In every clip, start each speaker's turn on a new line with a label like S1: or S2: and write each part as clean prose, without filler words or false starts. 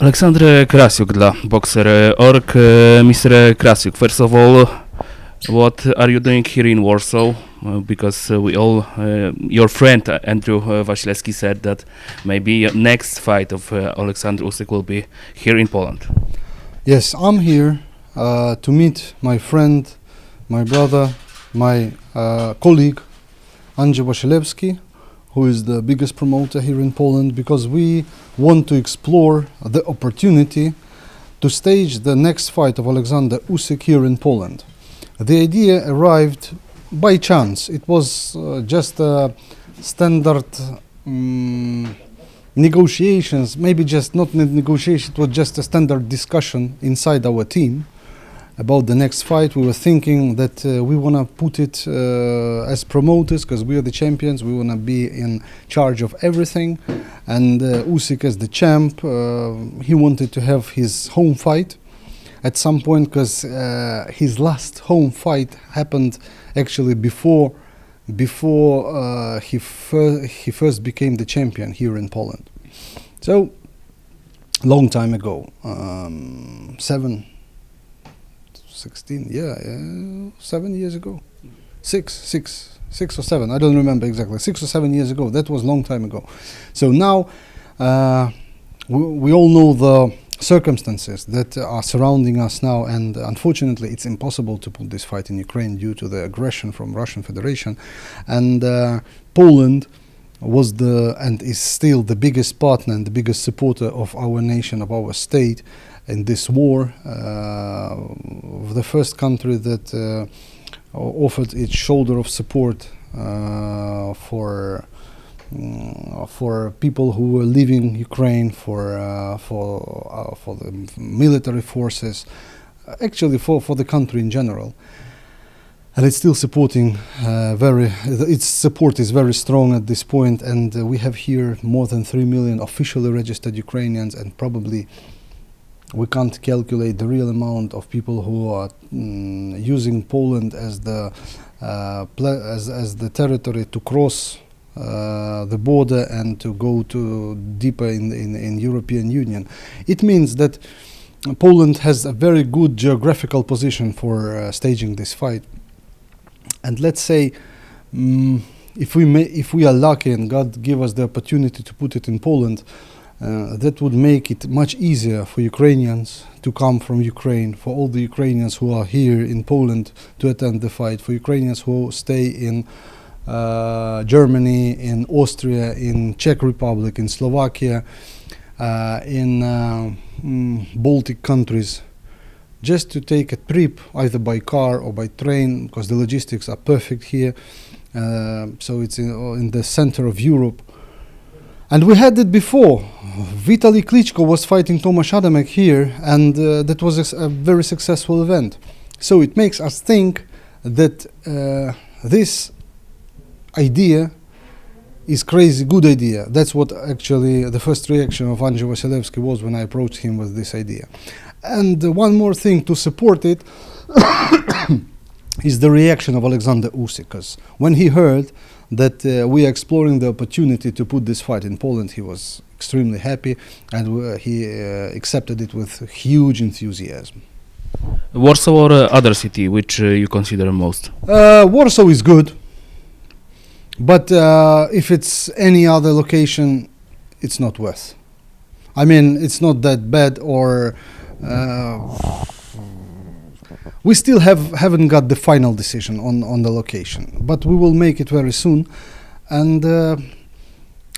S1: Aleksandr Krassyuk dla Boxer.org. Mr. Krassyuk, first of all, what are you doing here in Warsaw? Because we all, your friend Andrew Wasilewski said that maybe next fight of Aleksandr Usyk will be here in Poland.
S2: Yes, I'm here to meet my friend, my brother, my colleague Andrzejem Wasilewskim, who is the biggest promoter here in Poland, because we want to explore the opportunity to stage the next fight of Aleksandr Usyk here in Poland. The idea arrived by chance. It was just a standard negotiations, maybe just not negotiation, it was just a standard discussion inside our team about the next fight. We were thinking that we want to put it as promoters, because we are the champions, we want to be in charge of everything, and Usyk as the champ, he wanted to have his home fight at some point, because his last home fight happened actually before he first became the champion here in Poland. So, long time ago, 7 years ago, six or seven, I don't remember exactly, 6 or 7 years ago. That was a long time ago. So now we all know the circumstances that are surrounding us now, and unfortunately it's impossible to put this fight in Ukraine due to the aggression from Russian Federation, and Poland was and is still the biggest partner and the biggest supporter of our nation, of our state in this war. The first country that offered its shoulder of support for people who were leaving Ukraine, for the military forces, actually for the country in general. And it's still supporting its support is very strong at this point, and we have here more than 3 million officially registered Ukrainians, and probably we can't calculate the real amount of people who are using Poland as the territory to cross the border and to go to deeper in European Union. It means that Poland has a very good geographical position for staging this fight. And let's say if we are lucky and God give us the opportunity to put it in Poland, that would make it much easier for Ukrainians to come from Ukraine, for all the Ukrainians who are here in Poland to attend the fight, for Ukrainians who stay in Germany, in Austria, in Czech Republic, in Slovakia, in Baltic countries, just to take a trip either by car or by train, because the logistics are perfect here. So it's in the center of Europe. And we had it before. Vitaly Klitschko was fighting Tomasz Adamek here, and that was a very successful event. So it makes us think that this idea is crazy good idea. That's what actually the first reaction of Andrzej Wasilewski was when I approached him with this idea. And one more thing to support it is the reaction of Aleksandr Usyk, because when he heard that we are exploring the opportunity to put this fight in Poland, he was extremely happy, and he accepted it with huge enthusiasm.
S1: Warsaw or other city, which you consider most?
S2: Warsaw is good, but if it's any other location, it's not worth. I mean, it's not that bad, or we still haven't got the final decision on the location, but we will make it very soon. And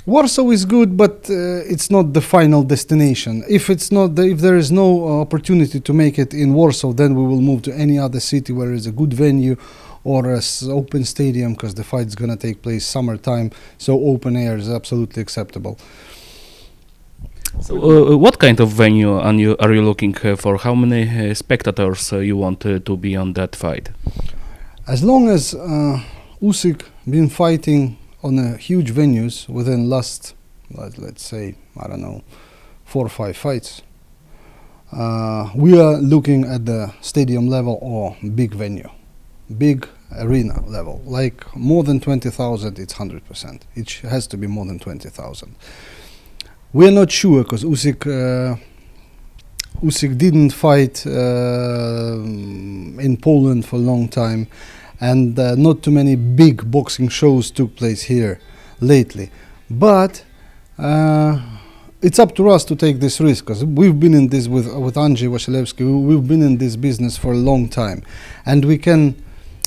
S2: Warsaw is good, but it's not the final destination. If there is no opportunity to make it in Warsaw, then we will move to any other city where is a good venue or an open stadium, because the fight is going to take place summertime, so open air is absolutely acceptable.
S1: So, what kind of venue are you looking for? How many spectators you want to be on that fight?
S2: As long as Usyk been fighting on huge venues within last, let's say, I don't know, 4 or 5 fights, we are looking at the stadium level or big venue, big arena level, like more than 20,000. It's 100%. It has to be more than 20,000. We are not sure, because Usyk Usyk didn't fight in Poland for a long time, and not too many big boxing shows took place here lately. But it's up to us to take this risk, because we've been in this with Andrzejem Wasilewskim. We've been in this business for a long time, and we can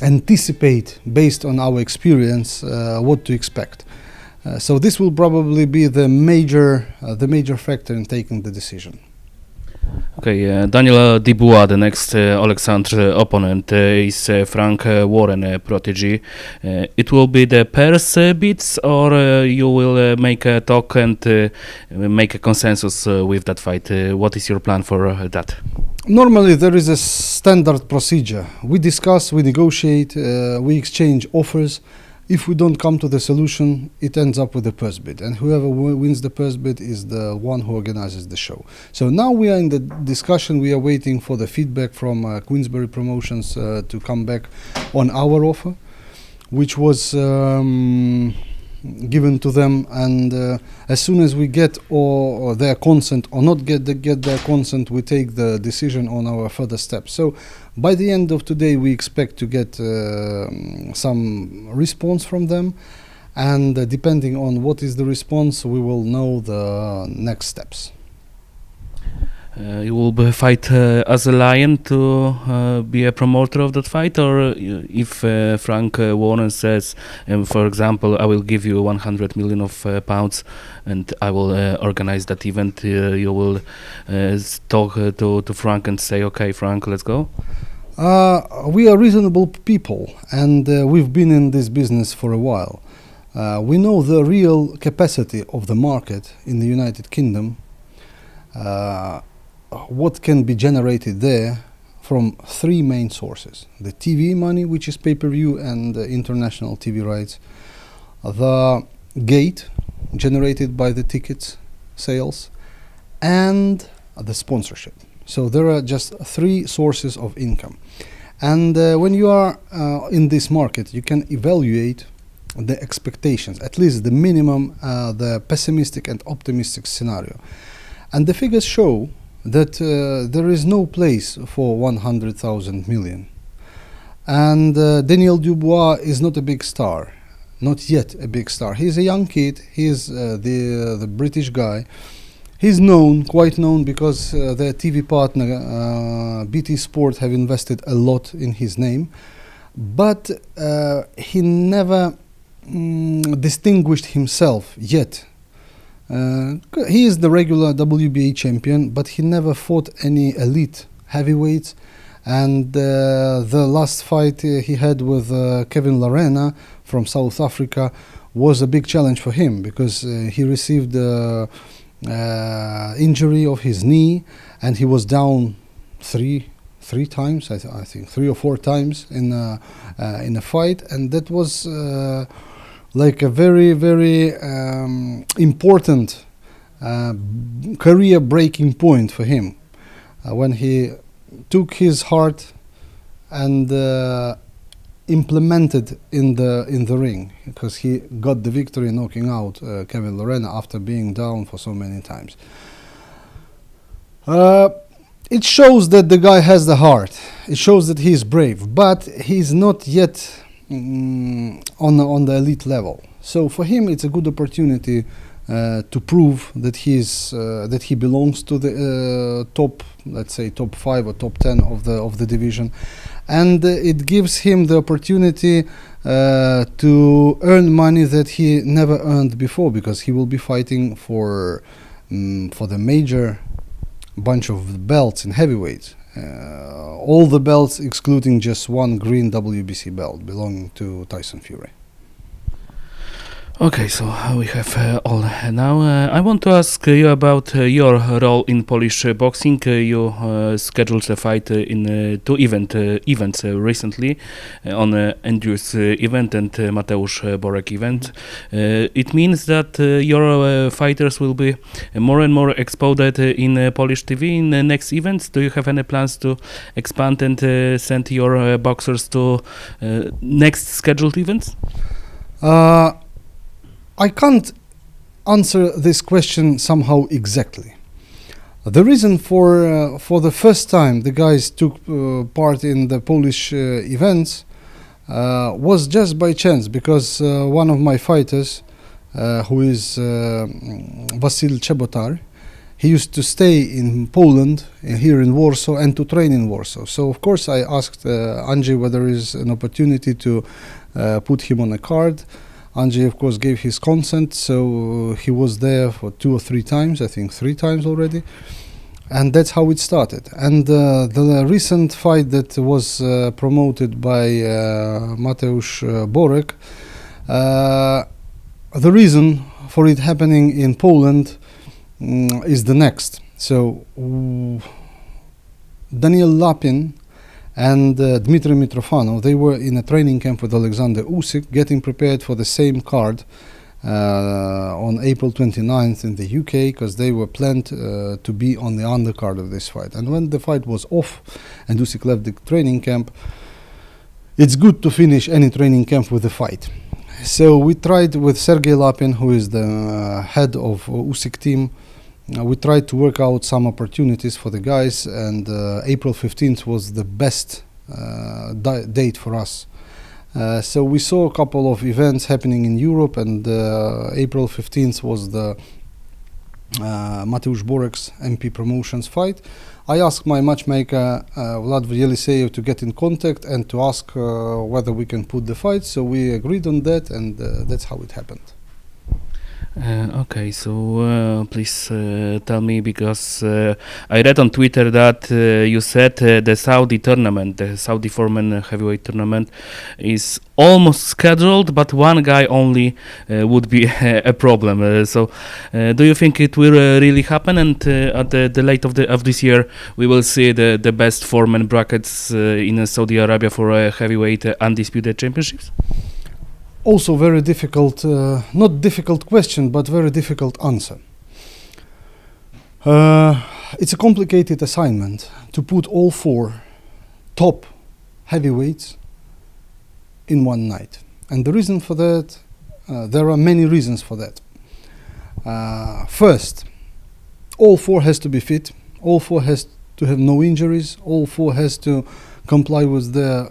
S2: anticipate, based on our experience, what to expect. So this will probably be the major factor in taking the decision.
S1: Okay, Daniel Dubois, the next Aleksandr opponent, is Frank Warrenie protege. It will be the pairs beats, or you will make a talk and make a consensus with that fight? What is your plan for that?
S2: Normally there is a standard procedure. We discuss, we negotiate, we exchange offers. If we don't come to the solution, it ends up with the purse bid, and whoever wins the purse bid is the one who organizes the show. So now we are in the discussion. We are waiting for the feedback from Queensberry Promotions to come back on our offer, which was given to them, and as soon as we get or their consent or not get their consent, we take the decision on our further steps. So by the end of today, we expect to get some response from them, and depending on what is the response, we will know the next steps.
S1: You will fight as a lion to be a promoter of that fight, or if Frank Warrenie says, for example, I will give you 100 million of pounds and I will organize that event, you will talk to Frank and say, okay, Frank, let's go?
S2: We are reasonable people, and we've been in this business for a while. We know the real capacity of the market in the United Kingdom. What can be generated there from three main sources: the TV money, which is pay-per-view and international TV rights, the gate generated by the tickets sales, and the sponsorship. So there are just three sources of income, and when you are in this market, you can evaluate the expectations, at least the minimum, the pessimistic and optimistic scenario, and the figures show that there is no place for 100,000 million. And Daniel Dubois is not a big star, not yet a big star. He's a young kid, he's the British guy. He's quite known because their TV partner, BT Sport, have invested a lot in his name. But he never distinguished himself yet. He is the regular WBA champion, but he never fought any elite heavyweights, and the last fight he had with Kevin Larena from South Africa was a big challenge for him, because he received injury of his knee, and he was down three times, I think 3 or 4 times in a fight, and that was like a very, very important career breaking point for him, when he took his heart and implemented in the ring, because he got the victory knocking out Kevin Larena after being down for so many times. It shows that the guy has the heart. It shows that he is brave, but he's not yet on the elite level. So for him, it's a good opportunity to prove that he belongs to the top, let's say top 5 or top 10 of the division, and it gives him the opportunity to earn money that he never earned before, because he will be fighting for the major bunch of belts in heavyweight. All the belts excluding just one green WBC belt belonging to Tyson Fury.
S1: Okay, so we have all now. I want to ask you about your role in Polish boxing. You scheduled a fight in 2 events recently, on Andrew's event and Mateuszu Borek event. It means that your fighters will be more and more exposed in Polish TV in the next events. Do you have any plans to expand and send your boxers to next scheduled events? I
S2: can't answer this question somehow exactly. The reason for the first time the guys took part in the Polish events was just by chance, because one of my fighters, who is Wasil Chebotar, he used to stay in Poland, here in Warsaw, and to train in Warsaw. So of course I asked Andrzej whether there is an opportunity to put him on a card. Andrzej of course gave his consent, so he was there for 2 or 3 times, I think 3 times already. And that's how it started. And the recent fight that was promoted by Mateusz Borek, the reason for it happening in Poland is the next. So Daniel Lapin and Dmitry Mitrofanov, they were in a training camp with Aleksandr Usyk, getting prepared for the same card on April 29th in the UK, because they were planned to be on the undercard of this fight. And when the fight was off and Usyk left the training camp, it's good to finish any training camp with a fight. So we tried with Sergei Lapin, who is the head of Usyk team, we tried to work out some opportunities for the guys, and April 15th was the best date for us. So we saw a couple of events happening in Europe, and April 15th was the Mateusz Borek's MP Promotions fight. I asked my matchmaker Vlad Yeliseyev to get in contact and to ask whether we can put the fight. So we agreed on that, and that's how it happened.
S1: Okay, so please tell me, because I read on Twitter that you said the Saudi tournament, the Saudi foreman heavyweight tournament, is almost scheduled, but one guy only would be a problem. So do you think it will really happen, and at the late of this year we will see the best foreman brackets in Saudi Arabia for heavyweight undisputed championships?
S2: Also very difficult, not difficult question, but very difficult answer. It's a complicated assignment to put all 4 top heavyweights in one night. And the reason for that, there are many reasons for that. First, all 4 has to be fit, all 4 has to have no injuries, all 4 has to comply with their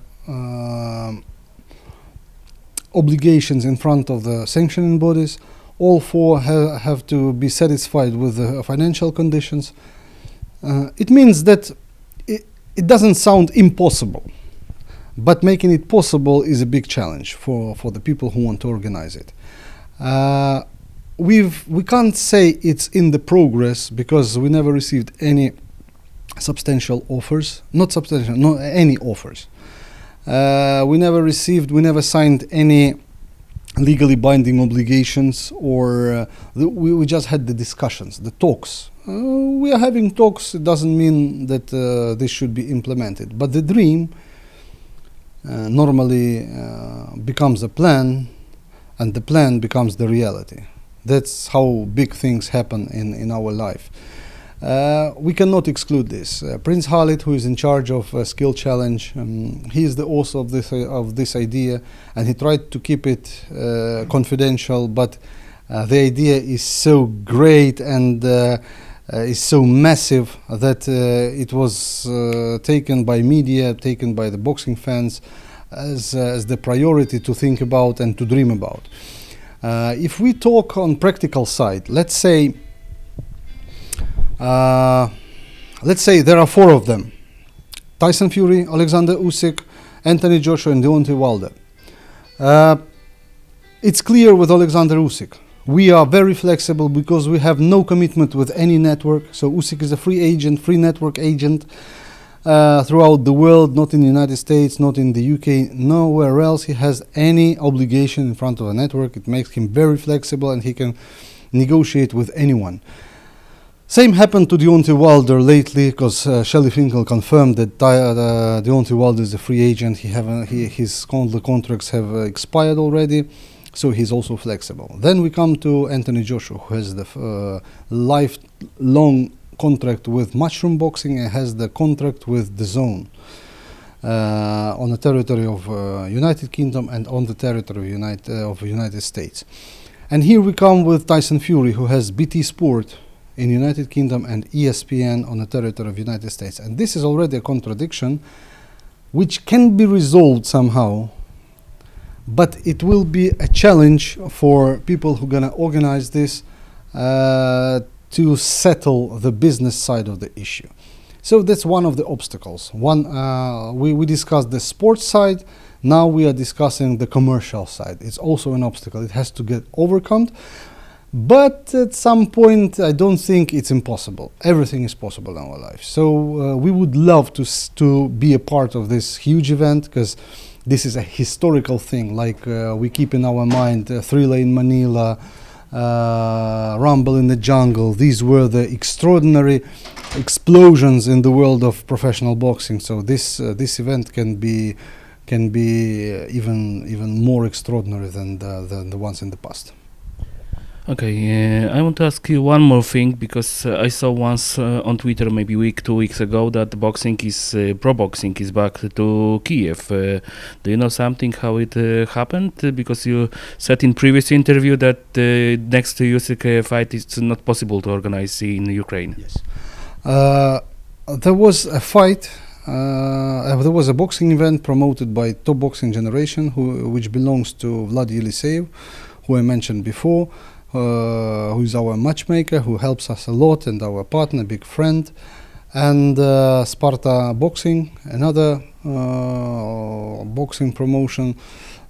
S2: obligations in front of the sanctioning bodies. All 4 have to be satisfied with the financial conditions. It means that it doesn't sound impossible, but making it possible is a big challenge for the people who want to organize it. We can't say it's in the progress, because we never received any substantial offers, any offers. We never signed any legally binding obligations, or we just had the discussions, the talks. We are having talks. It doesn't mean that this should be implemented. But the dream normally becomes a plan, and the plan becomes the reality. That's how big things happen in our life. We cannot exclude this. Prince Khalid, who is in charge of Skill Challenge, he is the author of this idea, and he tried to keep it confidential, but the idea is so great and is so massive that it was taken by media, taken by the boxing fans as the priority to think about and to dream about. If we talk on practical side, let's say there are 4 of them: Tyson Fury, Alexander Usyk, Anthony Joshua, and Deontay Wilder. It's clear with Alexander Usyk, we are very flexible because we have no commitment with any network. So Usyk is a free agent, free network agent throughout the world, not in the United States, not in the UK, nowhere else he has any obligation in front of a network. It makes him very flexible, and he can negotiate with anyone. Same happened to Deontay Wilder lately, because Shelley Finkel confirmed that Deontay Wilder is a free agent. His contracts have expired already, so he's also flexible. Then we come to Anthony Joshua, who has the lifelong contract with Mushroom Boxing and has the contract with The Zone on the territory of United Kingdom and on the territory of United States. And here we come with Tyson Fury, who has BT Sport in United Kingdom and ESPN on the territory of United States. And this is already a contradiction which can be resolved somehow, but it will be a challenge for people who are going to organize this to settle the business side of the issue. So that's one of the obstacles. We discussed the sports side. Now we are discussing the commercial side. It's also an obstacle. It has to get overcome. But at some point, I don't think it's impossible. Everything is possible in our life. So we would love to be a part of this huge event, because this is a historical thing. Like we keep in our mind Thriller in Manila, Rumble in the Jungle. These were the extraordinary explosions in the world of professional boxing. So this event can be even more extraordinary than the ones in the past.
S1: Okay, I want to ask you one more thing, because I saw once on Twitter, maybe 2 weeks ago, that pro boxing is back to Kiev. Do you know something how it happened? Because you said in previous interview that next to Usyk fight it's not possible to organize in Ukraine.
S2: Yes. There was a fight. There was a boxing event promoted by Top Boxing Generation, which belongs to Vlad Yeliseyev, who I mentioned before. Who is our matchmaker, who helps us a lot, and our partner, big friend, and Sparta Boxing, another boxing promotion.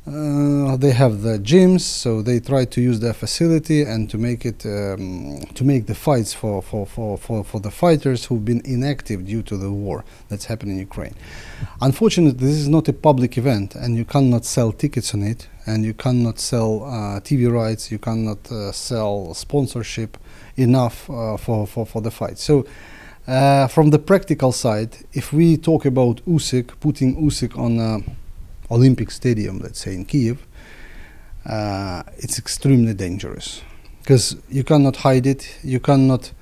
S2: They have the gyms, so they try to use their facility and to make it to make the fights for the fighters who've been inactive due to the war that's happening in Ukraine. Unfortunately, this is not a public event, and you cannot sell tickets on it, and you cannot sell TV rights, you cannot sell sponsorship enough for the fight. So from the practical side, if we talk about Usyk, putting Usyk on Olympic Stadium, let's say in Kiev, it's extremely dangerous, because you cannot hide it, you cannot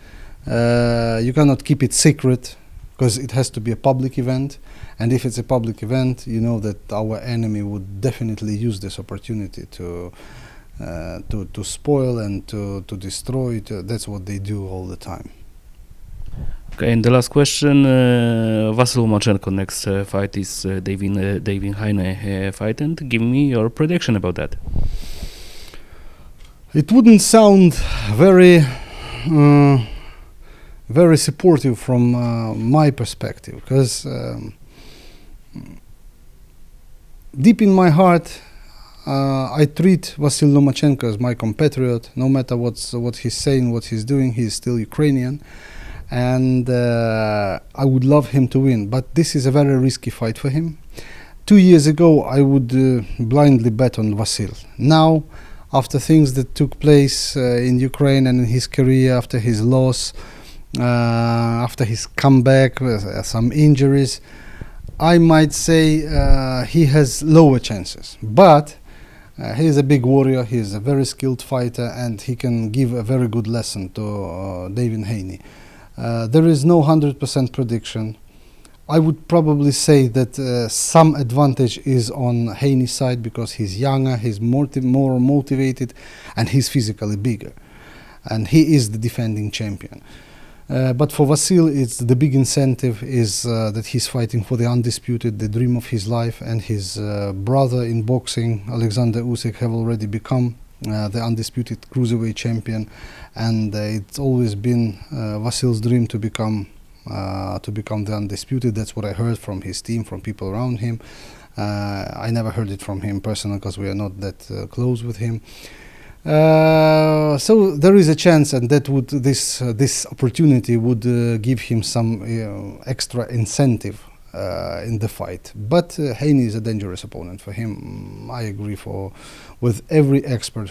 S2: keep it secret, because it has to be a public event. And if it's a public event, you know that our enemy would definitely use this opportunity to spoil and to destroy. That's what they do all the time.
S1: Okay, and the last question, Lomachenko next fight is David Heine fight, and give me your prediction about that.
S2: It wouldn't sound very supportive from my perspective, because deep in my heart, I treat Vasil Lomachenko as my compatriot. No matter what he's saying, what he's doing, he's still Ukrainian. And I would love him to win, but this is a very risky fight for him. 2 years ago, I would blindly bet on Vasil. Now, after things that took place in Ukraine and in his career, after his loss, after his comeback, some injuries, I might say he has lower chances. But he is a big warrior, he is a very skilled fighter, and he can give a very good lesson to David Heine. There is no 100% prediction. I would probably say that some advantage is on Heine's side, because he's younger, he's more motivated, and he's physically bigger. And he is the defending champion. But for Vasil, it's the big incentive is that he's fighting for the undisputed, the dream of his life, and his brother in boxing, Aleksandr Usyk, have already become the undisputed cruiserweight champion, and it's always been Vasil's dream to become the undisputed. That's what I heard from his team, from people around him. I never heard it from him personally, because we are not that close with him. So there is a chance, and that would this opportunity would give him some extra incentive in the fight. But Heine is a dangerous opponent for him. I agree with every expert